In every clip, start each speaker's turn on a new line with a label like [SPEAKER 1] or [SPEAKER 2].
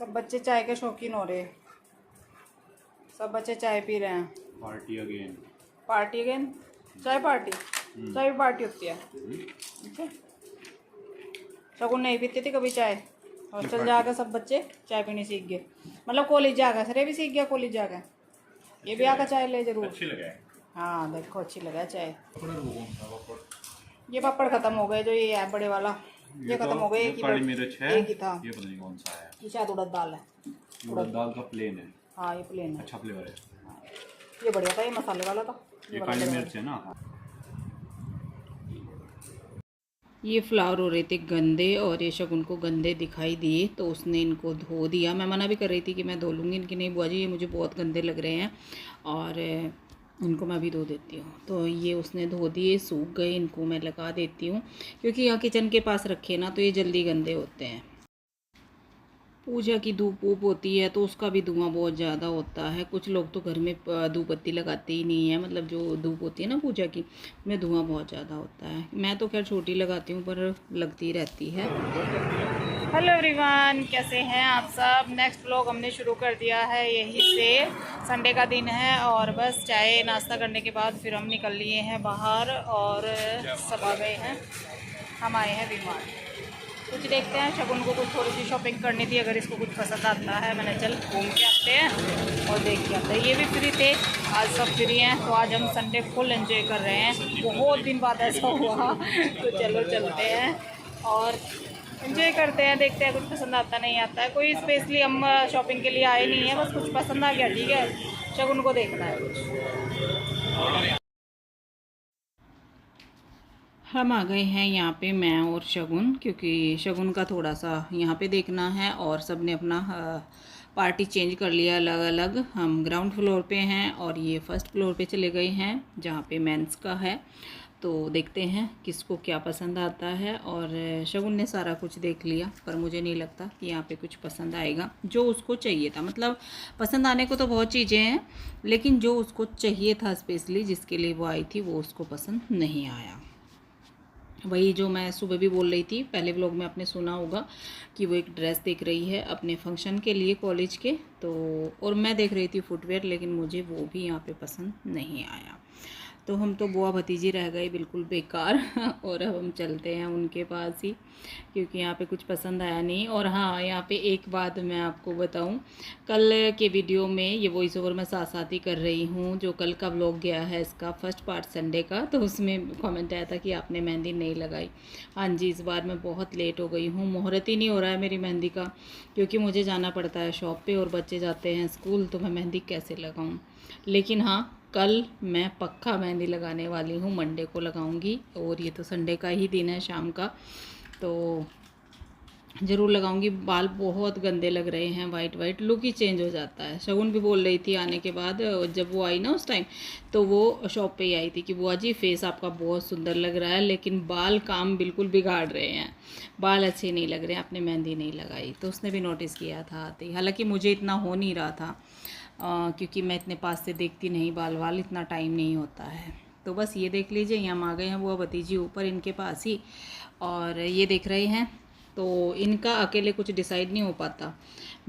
[SPEAKER 1] सब बच्चे चाय के शौकीन हो रहे हैं। सब बच्चे चाय पी रहे हैं।
[SPEAKER 2] Party again.
[SPEAKER 1] Party again. चाय पार्टी। चाय भी पार्टी होती है। ओके। शगुन नहीं पीती थी कभी चाय। हॉस्टल जाकर सब बच्चे चाय पीनी सीख गए। मतलब कॉलेज जाकर सरे भी सीख गया। कॉलेज जाकर ये भी आकर चाय ले जरूर।
[SPEAKER 2] अच्छी लगे।
[SPEAKER 1] हाँ देखो अच्छी लगा चाय। ये पापड़ खत्म हो गए जो ये है बड़े वाला। ये खत्म हो गए। एक ही था।
[SPEAKER 2] ये पता नहीं कौन सा है।
[SPEAKER 1] ये शायद उड़द दाल है।
[SPEAKER 2] उड़द दाल का प्लेन है।
[SPEAKER 1] हाँ ये प्लेन है।
[SPEAKER 2] अच्छा फ्लेवर है।
[SPEAKER 1] ये बढ़िया था। ये मसाले वाला था।
[SPEAKER 2] ये काली मिर्च है ना।
[SPEAKER 1] ये फ्लावर हो रहे थे गंदे और ये शगुन को गंदे दिखाई दिए तो उसने इनको धो दिया। मैं मना भी कर रही थी कि मैं धो लूँगी इनकी। नहीं बुआ जी ये मुझे बहुत गंदे लग रहे हैं और इनको मैं भी धो देती हूँ। तो ये उसने धो दिए, सूख गए। इनको मैं लगा देती हूँ क्योंकि यहाँ किचन के पास रखे ना तो ये जल्दी गंदे होते हैं। पूजा की धूप वूप होती है तो उसका भी धुआं बहुत ज़्यादा होता है। कुछ लोग तो घर में धूप बत्ती लगाते ही नहीं है। मतलब जो धूप होती है ना पूजा की में धुआं बहुत ज़्यादा होता है। मैं तो खैर छोटी लगाती हूँ पर लगती रहती है। हेलो एवरीवन, कैसे हैं आप सब। नेक्स्ट व्लॉग हमने शुरू कर दिया है यहीं से। संडे का दिन है और बस चाय नाश्ता करने के बाद फिर हम निकल लिए हैं बाहर और सब आ गए हैं। हम आए हैं बीमार। कुछ देखते हैं। शगुन को कुछ थोड़ी सी शॉपिंग करनी थी। अगर इसको कुछ पसंद आता है मैंने चल घूम के आते हैं और देख के आते हैं। ये भी फ्री थे आज, सब फ्री हैं तो आज हम संडे फुल एंजॉय कर रहे हैं। बहुत दिन बाद ऐसा हुआ तो चलो चलते हैं और एंजॉय करते हैं। देखते हैं कुछ पसंद आता नहीं आता है। कोई स्पेशली हम शॉपिंग के लिए आए नहीं है, बस कुछ पसंद आ गया ठीक है। शगुन को देखना है कुछ। हम आ गए हैं यहाँ पे मैं और शगुन, क्योंकि शगुन का थोड़ा सा यहाँ पे देखना है और सब ने अपना पार्टी चेंज कर लिया अलग अलग। हम ग्राउंड फ्लोर पे हैं और ये फर्स्ट फ्लोर पे चले गए हैं जहाँ पे मेंस का है। तो देखते हैं किसको क्या पसंद आता है। और शगुन ने सारा कुछ देख लिया पर मुझे नहीं लगता कि यहाँ पे कुछ पसंद आएगा जो उसको चाहिए था। मतलब पसंद आने को तो बहुत चीज़ें हैं लेकिन जो उसको चाहिए था स्पेशली जिसके लिए वो आई थी वो उसको पसंद नहीं आया। वही जो मैं सुबह भी बोल रही थी, पहले व्लॉग में आपने सुना होगा कि वो एक ड्रेस देख रही है अपने फंक्शन के लिए कॉलेज के। तो और मैं देख रही थी फुटवेयर, लेकिन मुझे वो भी यहाँ पे पसंद नहीं आया। तो हम तो बुआ भतीजी रह गए बिल्कुल बेकार और अब हम चलते हैं उनके पास ही क्योंकि यहाँ पे कुछ पसंद आया नहीं। और हाँ यहाँ पे एक बात मैं आपको बताऊँ, कल के वीडियो में ये वॉइस ओवर मैं साथ साथ ही कर रही हूँ। जो कल का व्लॉग गया है इसका फर्स्ट पार्ट संडे का, तो उसमें कमेंट आया था कि आपने मेहंदी नहीं लगाई। हाँ जी, इस बार मैं बहुत लेट हो गई हूँ। मुहूर्त ही नहीं हो रहा है मेरी मेहंदी का क्योंकि मुझे जाना पड़ता है शॉप पर और बच्चे जाते हैं स्कूल, तो मैं मेहंदी कैसे लगाऊँ। लेकिन हाँ कल मैं पक्का मेहंदी लगाने वाली हूँ, मंडे को लगाऊंगी। और ये तो संडे का ही दिन है शाम का, तो ज़रूर लगाऊंगी। बाल बहुत गंदे लग रहे हैं, वाइट वाइट लुक ही चेंज हो जाता है। शगुन भी बोल रही थी आने के बाद, जब वो आई ना उस टाइम तो वो शॉप पे ही आई थी कि बुआ जी फेस आपका बहुत सुंदर लग रहा है लेकिन बाल काम बिल्कुल बिगाड़ रहे हैं, बाल अच्छे नहीं लग रहे हैं, आपने मेहंदी नहीं लगाई। तो उसने भी नोटिस किया था आते ही। हालाँकि मुझे इतना हो नहीं रहा था क्योंकि मैं इतने पास से देखती नहीं बाल वाल, इतना टाइम नहीं होता है। तो बस ये देख लीजिए, यहाँ हम आ गए हैं बुआ भतीजी ऊपर इनके पास ही और ये देख रहे हैं। तो इनका अकेले कुछ डिसाइड नहीं हो पाता।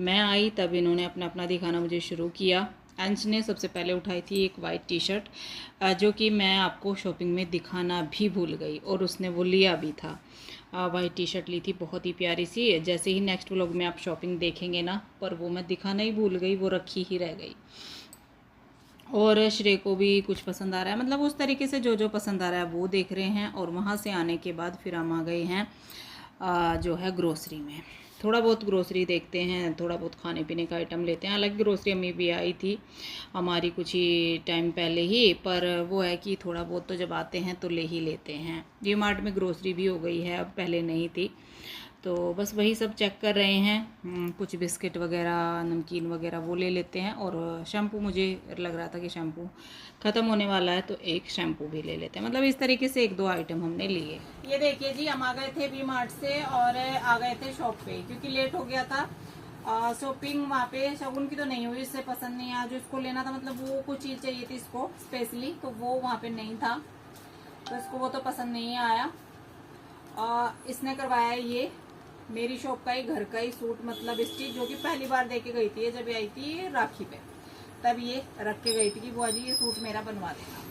[SPEAKER 1] मैं आई तब इन्होंने अपना अपना दिखाना मुझे शुरू किया। अंश ने सबसे पहले उठाई थी एक वाइट टी शर्ट जो कि मैं आपको शॉपिंग में दिखाना भी भूल गई और उसने वो लिया भी था। वाइट टी शर्ट ली थी बहुत ही प्यारी सी। जैसे ही नेक्स्ट व्लॉग में आप शॉपिंग देखेंगे ना, पर वो मैं दिखाना ही भूल गई, वो रखी ही रह गई। और श्रेय को भी कुछ पसंद आ रहा है, मतलब उस तरीके से जो जो पसंद आ रहा है वो देख रहे हैं। और वहाँ से आने के बाद फिर हम आ गए हैं जो है ग्रोसरी में। थोड़ा बहुत ग्रोसरी देखते हैं, थोड़ा बहुत खाने पीने का आइटम लेते हैं। हालांकि ग्रोसरी अम्मी भी आई थी हमारी कुछ ही टाइम पहले ही, पर वो है कि थोड़ा बहुत तो जब आते हैं तो ले ही लेते हैं। डी मार्ट में ग्रोसरी भी हो गई है, अब पहले नहीं थी। तो बस वही सब चेक कर रहे हैं। कुछ बिस्किट वगैरह नमकीन वगैरह वो ले लेते हैं। और शैम्पू, मुझे लग रहा था कि शैम्पू ख़त्म होने वाला है तो एक शैम्पू भी ले लेते हैं। मतलब इस तरीके से एक दो आइटम हमने लिए। ये देखिए जी, हम आ गए थे वी मार्ट से और आ गए थे शॉप पे क्योंकि लेट हो गया था। शॉपिंग वहाँ पे शगुन की तो नहीं हुई, इससे पसंद नहीं आया जो इसको लेना था। मतलब वो कुछ चीज़ चाहिए थी इसको स्पेशली, तो वो वहाँ पे नहीं था तो इसको वो तो पसंद नहीं आया। इसने करवाया ये मेरी शॉप का ही, घर का ही सूट, मतलब इस चीज जो कि पहली बार दे के गई थी जब आई थी राखी पे, तब ये रख के गई थी कि बुआ जी ये सूट मेरा बनवा देना।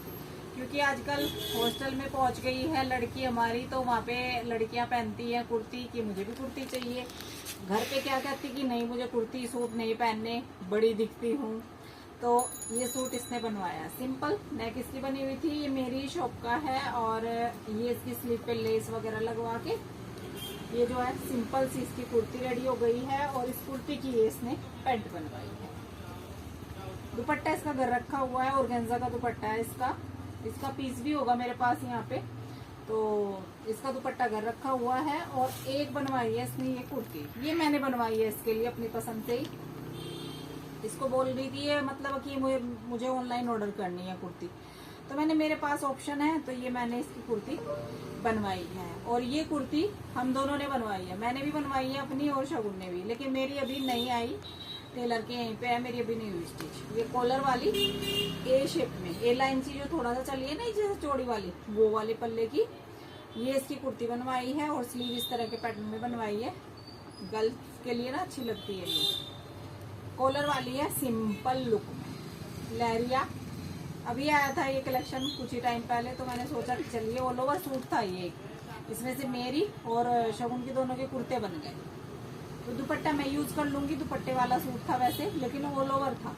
[SPEAKER 1] क्योंकि आजकल हॉस्टल में पहुंच गई है लड़की हमारी, तो वहाँ पे लड़कियां पहनती हैं कुर्ती कि मुझे भी कुर्ती चाहिए। घर पे क्या कहती कि नहीं मुझे कुर्ती सूट नहीं पहनने, बड़ी दिखती हूँ। तो ये सूट इसने बनवाया, सिंपल नेक इसकी बनी हुई थी। ये मेरी शॉप का है और ये इसकी स्लीव पे लेस वगैरह लगवा के ये जो है सिंपल सी इसकी कुर्ती रेडी हो गई है। और इस कुर्ती की ये इसने पैंट बनवाई है। दुपट्टा इसका घर रखा हुआ है, ऑर्गेन्जा का दुपट्टा है इसका पीस भी होगा मेरे पास यहाँ पे। तो इसका दुपट्टा घर रखा हुआ है। और एक बनवाई है इसने ये कुर्ती, ये मैंने बनवाई है इसके लिए अपनी पसंद से ही। इसको बोल रही थी ये मतलब कि मुझे ऑनलाइन ऑर्डर करनी है कुर्ती, तो मैंने मेरे पास ऑप्शन है तो ये मैंने इसकी कुर्ती बनवाई है। और ये कुर्ती हम दोनों ने बनवाई है, मैंने भी बनवाई है अपनी और शगुन ने भी, लेकिन मेरी अभी नहीं आई, टेलर के यहीं पे है, मेरी अभी नहीं हुई स्टिच। ये कॉलर वाली ए शेप में, ए लाइन सी जो थोड़ा सा चली है ना जैसे चौड़ी वाली, वो वाले पल्ले की ये इसकी कुर्ती बनवाई है। और स्लीव इस तरह के पैटर्न में बनवाई है, गर्ल्स के लिए ना अच्छी लगती है। ये कॉलर वाली है सिंपल लुक में, लहरिया अभी आया था ये कलेक्शन कुछ ही टाइम पहले, तो मैंने सोचा कि चलिए ऑल ओवर सूट था ये, इसमें से मेरी और शगुन की दोनों के कुर्ते बन गए। तो दुपट्टा मैं यूज कर लूंगी, दुपट्टे वाला सूट था वैसे, लेकिन ऑल ओवर था।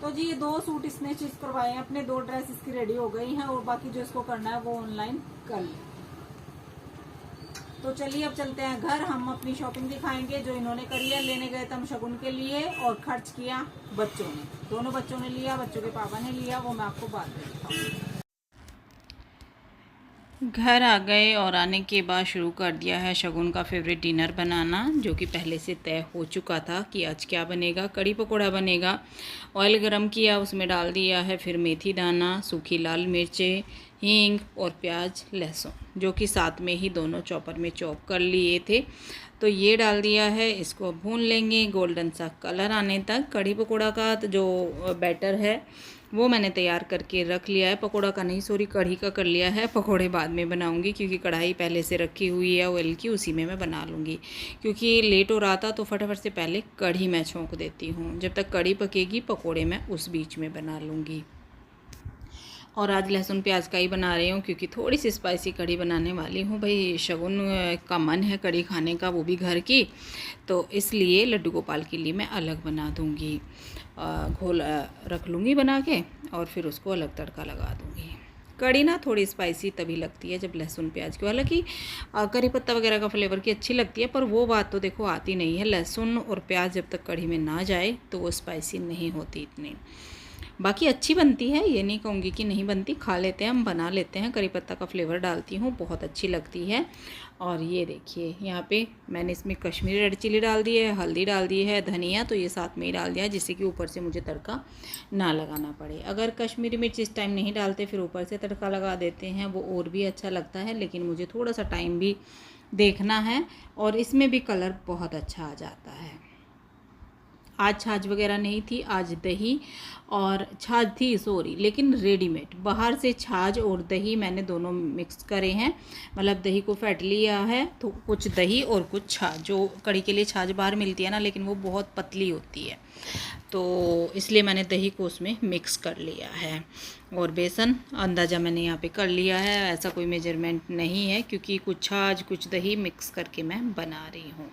[SPEAKER 1] तो जी ये 2 सूट इसने स्टिच करवाए हैं, अपने 2 ड्रेस इसकी रेडी हो गई हैं। और बाकी जो इसको करना है वो ऑनलाइन कर ले। तो चलिए अब चलते हैं घर, हम अपनी शॉपिंग दिखाएंगे जो इन्होंने करी है। लेने गए थे हम शगुन के लिए और खर्च किया बच्चों ने, दोनों बच्चों ने लिया, बच्चों के पापा ने लिया, वो मैं आपको बाद में दिखाऊंगी।
[SPEAKER 3] घर आ गए और आने के बाद शुरू कर दिया है शगुन का फेवरेट डिनर बनाना, जो कि पहले से तय हो चुका था कि आज क्या बनेगा। कड़ी पकोड़ा बनेगा। ऑयल गरम किया, उसमें डाल दिया है फिर मेथी दाना, सूखी लाल मिर्चें, हींग और प्याज लहसुन, जो कि साथ में ही दोनों चॉपर में चॉप कर लिए थे। तो ये डाल दिया है, इसको भून लेंगे गोल्डन सा कलर आने तक। कड़ी पकोड़ा का जो बैटर है वो मैंने तैयार करके रख लिया है, पकोड़ा का नहीं सॉरी कढ़ी का कर लिया है। पकोड़े बाद में बनाऊंगी क्योंकि कढ़ाई पहले से रखी हुई है ऑयल की, उसी में मैं बना लूँगी। क्योंकि लेट हो रहा था तो फटाफट से पहले कढ़ी मैं छोंक देती हूँ, जब तक कढ़ी पकेगी पकोड़े मैं उस बीच में बना लूँगी। और आज लहसुन प्याज का ही बना रही हूँ क्योंकि थोड़ी सी स्पाइसी कढ़ी बनाने वाली हूँ। भाई शगुन का मन है कढ़ी खाने का, वो भी घर की, तो इसलिए लड्डू गोपाल के लिए मैं अलग बना दूँगी। घोल रख लूँगी बना के और फिर उसको अलग तड़का लगा दूँगी। कढ़ी ना थोड़ी स्पाइसी तभी लगती है जब लहसुन प्याज की, हालांकि करी पत्ता वगैरह का फ्लेवर की अच्छी लगती है, पर वो बात तो देखो आती नहीं है। लहसुन और प्याज जब तक कढ़ी में ना जाए तो वो स्पाइसी नहीं होती इतनी। बाकी अच्छी बनती है, ये नहीं कहूँगी कि नहीं बनती, खा लेते हैं हम, बना लेते हैं। करी पत्ता का फ्लेवर डालती हूँ, बहुत अच्छी लगती है। और ये देखिए यहाँ पे मैंने इसमें कश्मीरी रेड चिली डाल दी है, हल्दी डाल दी है, धनिया तो ये साथ में ही डाल दिया है जिससे कि ऊपर से मुझे तड़का ना लगाना पड़े। अगर कश्मीरी मिर्च इस टाइम नहीं डालते फिर ऊपर से तड़का लगा देते हैं, वो और भी अच्छा लगता है, लेकिन मुझे थोड़ा सा टाइम भी देखना है। और इसमें भी कलर बहुत अच्छा आ जाता है। आज छाछ वगैरह नहीं थी, आज दही और छाछ थी सॉरी, लेकिन रेडीमेड। बाहर से छाछ और दही मैंने दोनों मिक्स करे हैं, मतलब दही को फेंट लिया है, तो कुछ दही और कुछ छाछ। जो कड़ी के लिए छाछ बाहर मिलती है ना, लेकिन वो बहुत पतली होती है, तो इसलिए मैंने दही को उसमें मिक्स कर लिया है। और बेसन अंदाज़ा मैंने यहाँ पे कर लिया है, ऐसा कोई मेजरमेंट नहीं है क्योंकि कुछ छाछ कुछ दही मिक्स करके मैं बना रही हूँ।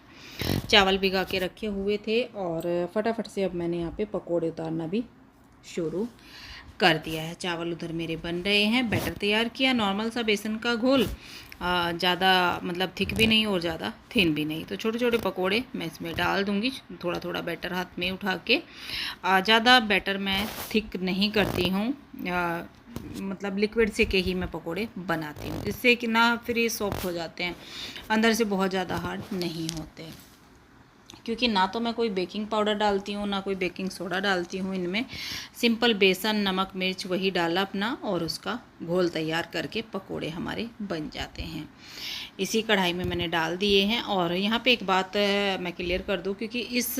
[SPEAKER 3] चावल भिगा के रखे हुए थे और फटाफट से अब मैंने यहाँ पे पकोड़े उतारना भी शुरू कर दिया है। चावल उधर मेरे बन रहे हैं। बैटर तैयार किया नॉर्मल सा बेसन का घोल, ज़्यादा मतलब थिक भी नहीं और ज़्यादा थिन भी नहीं। तो छोटे छोटे पकोड़े मैं इसमें डाल दूँगी, थोड़ा थोड़ा बैटर हाथ में उठा के। ज़्यादा बैटर मैं थिक नहीं करती हूँ, मतलब लिक्विड से के ही मैं पकोड़े बनाती हूँ, इससे कि ना फिर ये सॉफ्ट हो जाते हैं, अंदर से बहुत ज़्यादा हार्ड नहीं होते। क्योंकि ना तो मैं कोई बेकिंग पाउडर डालती हूँ ना कोई बेकिंग सोडा डालती हूँ इनमें। सिंपल बेसन, नमक, मिर्च वही डाला अपना और उसका घोल तैयार करके पकोड़े हमारे बन जाते हैं। इसी कढ़ाई में मैंने डाल दिए हैं। और यहाँ पे एक बात मैं क्लियर कर दूँ, क्योंकि इस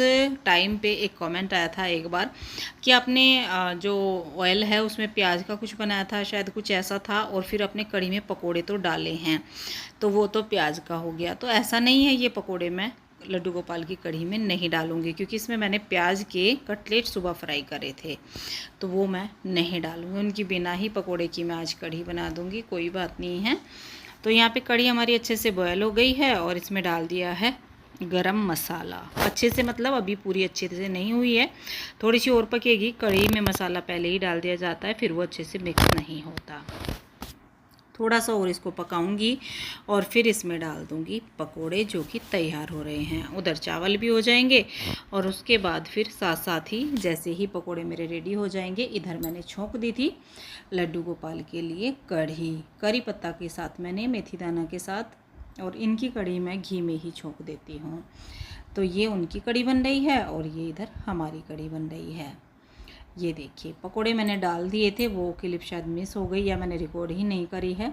[SPEAKER 3] टाइम पे एक कमेंट आया था एक बार कि आपने जो ऑयल है उसमें प्याज का कुछ बनाया था, शायद कुछ ऐसा था, और फिर अपने कढ़ी में पकोड़े तो डाले हैं तो वो तो प्याज का हो गया। तो ऐसा नहीं है, ये पकोड़े मैं लड्डू गोपाल की कढ़ी में नहीं डालूंगी, क्योंकि इसमें मैंने प्याज के कटलेट सुबह फ्राई करे थे तो वो मैं नहीं डालूंगी। उनकी बिना ही पकोड़े की मैं आज कढ़ी बना दूंगी, कोई बात नहीं है। तो यहाँ पे कढ़ी हमारी अच्छे से बॉयल हो गई है और इसमें डाल दिया है गरम मसाला। अच्छे से मतलब अभी पूरी अच्छे से नहीं हुई है, थोड़ी सी और पकेगी। कढ़ी में मसाला पहले ही डाल दिया जाता है, फिर वो अच्छे से मिक्स नहीं होता। थोड़ा सा और इसको पकाऊंगी और फिर इसमें डाल दूंगी पकोड़े जो कि तैयार हो रहे हैं। उधर चावल भी हो जाएंगे और उसके बाद फिर साथ साथ ही जैसे ही पकोड़े मेरे रेडी हो जाएंगे, इधर मैंने छोंक दी थी लड्डू गोपाल के लिए करी पत्ता के साथ, मैंने मेथी दाना के साथ, और इनकी कढ़ी मैं घी में ही छोंक देती हूँ। तो ये उनकी कढ़ी बन रही है और ये इधर हमारी कढ़ी बन रही है। ये देखिए पकोड़े मैंने डाल दिए थे, वो क्लिप शायद मिस हो गई या मैंने रिकॉर्ड ही नहीं करी है,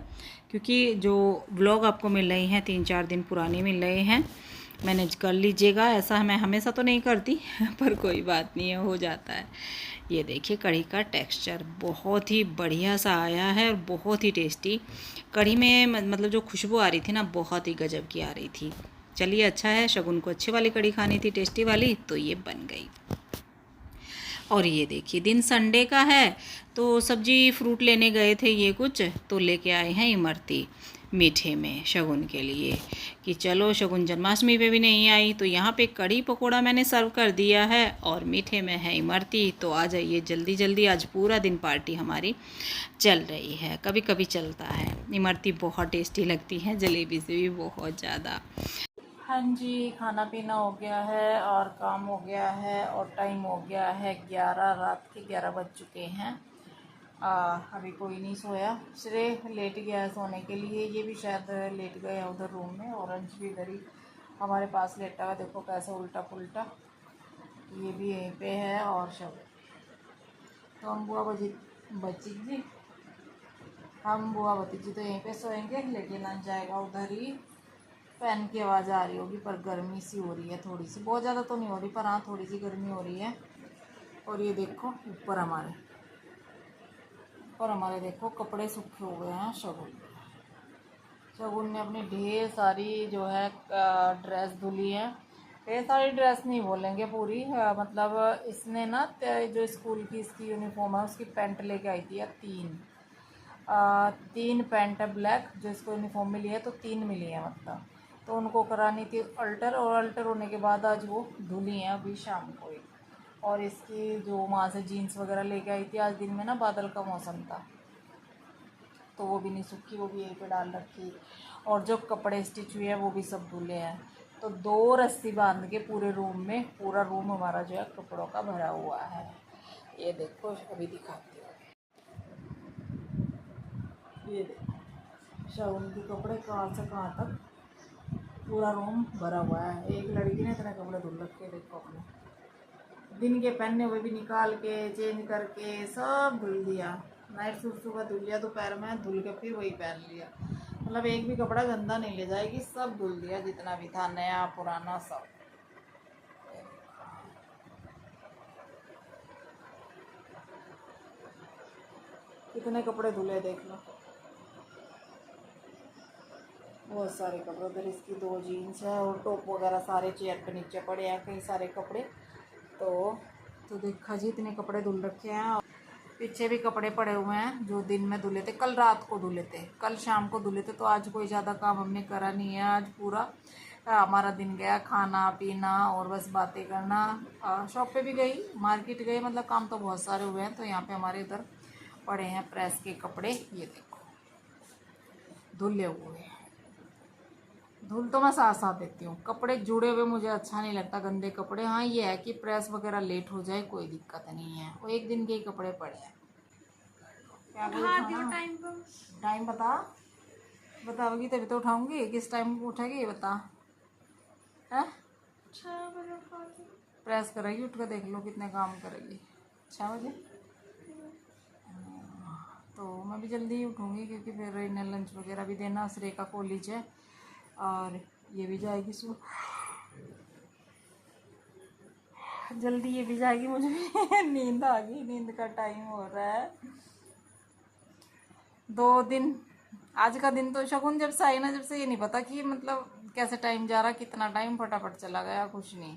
[SPEAKER 3] क्योंकि जो व्लॉग आपको मिल रहे हैं 3-4 दिन पुराने मिल रहे हैं। मैनेज कर लीजिएगा, ऐसा मैं हमेशा तो नहीं करती पर कोई बात नहीं है, हो जाता है। ये देखिए कढ़ी का टेक्सचर बहुत ही बढ़िया सा आया है और बहुत ही टेस्टी। कढ़ी में मतलब जो खुशबू आ रही थी ना, बहुत ही गजब की आ रही थी। चलिए अच्छा है, शगुन को अच्छी वाली कढ़ी खानी थी, टेस्टी वाली, तो ये बन गई। और ये देखिए दिन संडे का है तो सब्जी फ्रूट लेने गए थे ये कुछ, तो लेके आए हैं इमरती मीठे में शगुन के लिए, कि चलो शगुन जन्माष्टमी पे भी नहीं आई। तो यहाँ पे कढ़ी पकोड़ा मैंने सर्व कर दिया है और मीठे में है इमरती। तो आ जाइए जल्दी जल्दी, आज पूरा दिन पार्टी हमारी चल रही है। कभी कभी चलता है। इमरती बहुत टेस्टी लगती है, जलेबी से भी बहुत ज़्यादा। हाँ जी, खाना पीना हो गया है और काम हो गया है और टाइम हो गया है 11, रात के 11 बज चुके हैं। अभी कोई नहीं सोया, श्रेय लेट गया है सोने के लिए, ये भी शायद लेट गया उधर रूम में, और अंश भी इधर ही हमारे पास लेटा हुआ, देखो कैसे उल्टा पुल्टा, ये भी यहीं पे है। और सब तो हम बुआ भतीजी तो यहीं पे सोएंगे, लेकिन अंश जाएगा उधर ही। फैन की आवाज़ आ रही होगी पर गर्मी सी हो रही है थोड़ी सी, बहुत ज़्यादा तो नहीं हो रही पर हाँ थोड़ी सी गर्मी हो रही है। और ये देखो ऊपर हमारे देखो कपड़े सूखे हो गए हैं। शगुन ने अपनी ढेर सारी जो है ड्रेस धुली है। ढेर सारी ड्रेस नहीं बोलेंगे पूरी, मतलब इसने ना जो स्कूल की इसकी यूनिफॉर्म है उसकी पैंट लेके आई थी 3 पैंट है ब्लैक, जो इसको यूनिफॉर्म मिली है तो 3 मिली है मतलब, तो उनको करानी थी अल्टर, और अल्टर होने के बाद आज वो धुली हैं अभी शाम को ही। और इसकी जो वहाँ से जीन्स वगैरह लेके आई थी, आज दिन में ना बादल का मौसम था तो वो भी नहीं सूखी, वो भी यहीं पे डाल रखी। और जो कपड़े स्टिच हुए हैं वो भी सब धुले हैं। तो 2 रस्सी बांध के पूरे रूम में, पूरा रूम हमारा जो है कपड़ों का भरा हुआ है। ये देखो अभी दिखाती हूँ, ये देखो शगुन के कपड़े कहाँ से कहाँ तक पूरा रूम भरा हुआ है। एक लड़की ने इतने कपड़े धुल रखे, देखो अपने दिन के पहने हुए भी निकाल के चेंज करके सब धुल दिया। नाइट सूट सुबह धुल लिया, दोपहर में धुल के फिर वही पहन लिया, मतलब एक भी कपड़ा गंदा नहीं ले जाएगी, सब धुल दिया जितना भी था, नया पुराना सब। कितने कपड़े धुले देख लो, बहुत सारे कपड़े। उधर इसकी 2 जीन्स है और टॉप वगैरह सारे चेयर पे नीचे पड़े हैं कई सारे कपड़े। तो देखा जी इतने कपड़े धुल रखे हैं। पीछे भी कपड़े पड़े हुए हैं जो दिन में धुले थे, कल रात को धुले थे, कल शाम को धुले थे। तो आज कोई ज़्यादा काम हमने करा नहीं है, आज पूरा हमारा दिन गया खाना पीना और बस बातें करना। शॉप पे भी गई, मार्केट गई, मतलब काम तो बहुत सारे हुए हैं। तो यहाँ पे हमारे इधर पड़े हैं प्रेस के कपड़े, ये देखो धुले हुए हैं। धुल तो मैं साथ साथ देती हूँ, कपड़े जुड़े हुए मुझे अच्छा नहीं लगता, गंदे कपड़े। हाँ ये है कि प्रेस वगैरह लेट हो जाए कोई दिक्कत नहीं है, वो एक दिन के ही कपड़े पड़े हैं। क्या टाइम बताओगी तभी तो उठाऊंगी, किस टाइम उठेगी ये बता है?
[SPEAKER 1] प्रेस करेगी, उठ कर देख लो कितने काम करेगी। 6 बजे तो मैं भी जल्दी ही उठूँगी क्योंकि फिर इन्हें लंच वगैरह भी देना। श्रेय का कॉलेज है और ये भी जाएगी सुबह जल्दी, ये भी जाएगी। मुझे भी नींद आ गई, नींद का टाइम हो रहा है। 2 दिन, आज का दिन तो शगुन जब से आई ना, जब से ये नहीं पता कि मतलब कैसे टाइम जा रहा, कितना टाइम फटाफट चला गया, कुछ नहीं।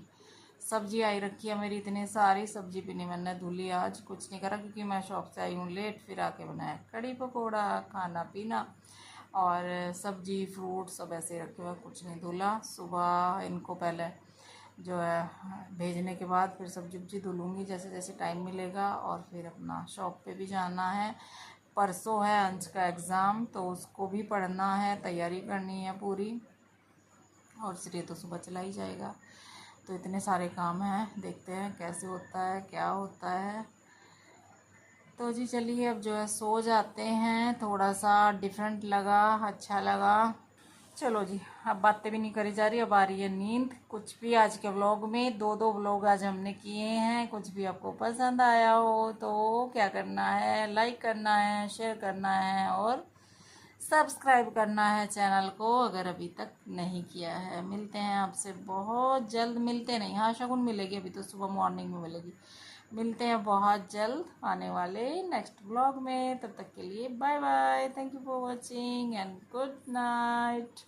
[SPEAKER 1] सब्जी आई रखी है मेरी इतनी सारी, सब्जी भी नहीं मैंने धुली, आज कुछ नहीं करा क्योंकि मैं शॉप से आई हूँ लेट। फिर आके बनाया कड़ी पकौड़ा, खाना पीना और सब्जी फ्रूट सब ऐसे रखे हुए, कुछ नहीं धुला। सुबह इनको पहले जो है भेजने के बाद फिर सब्जी वब्जी धुलूँगी जैसे जैसे टाइम मिलेगा। और फिर अपना शॉप पे भी जाना है। परसों है अंश का एग्ज़ाम, तो उसको भी पढ़ना है, तैयारी करनी है पूरी। और श्रेय तो सुबह चला ही जाएगा। तो इतने सारे काम हैं, देखते हैं कैसे होता है, क्या होता है। तो जी चलिए अब जो है सो जाते हैं। थोड़ा सा डिफरेंट लगा, अच्छा लगा। चलो जी, अब बातें भी नहीं करी जा रही, अब आ रही है नींद। कुछ भी आज के व्लॉग में 2 व्लॉग आज हमने किए हैं। कुछ भी आपको पसंद आया हो तो क्या करना है, लाइक करना है, शेयर करना है और सब्सक्राइब करना है चैनल को अगर अभी तक नहीं किया है। मिलते हैं आपसे बहुत जल्द, मिलते नहीं, हाँ शगुन मिलेगी, अभी तो सुबह मॉर्निंग में मिलेगी। मिलते हैं बहुत जल्द आने वाले नेक्स्ट व्लॉग में। तब तक के लिए bye bye, thank you for watching and good night.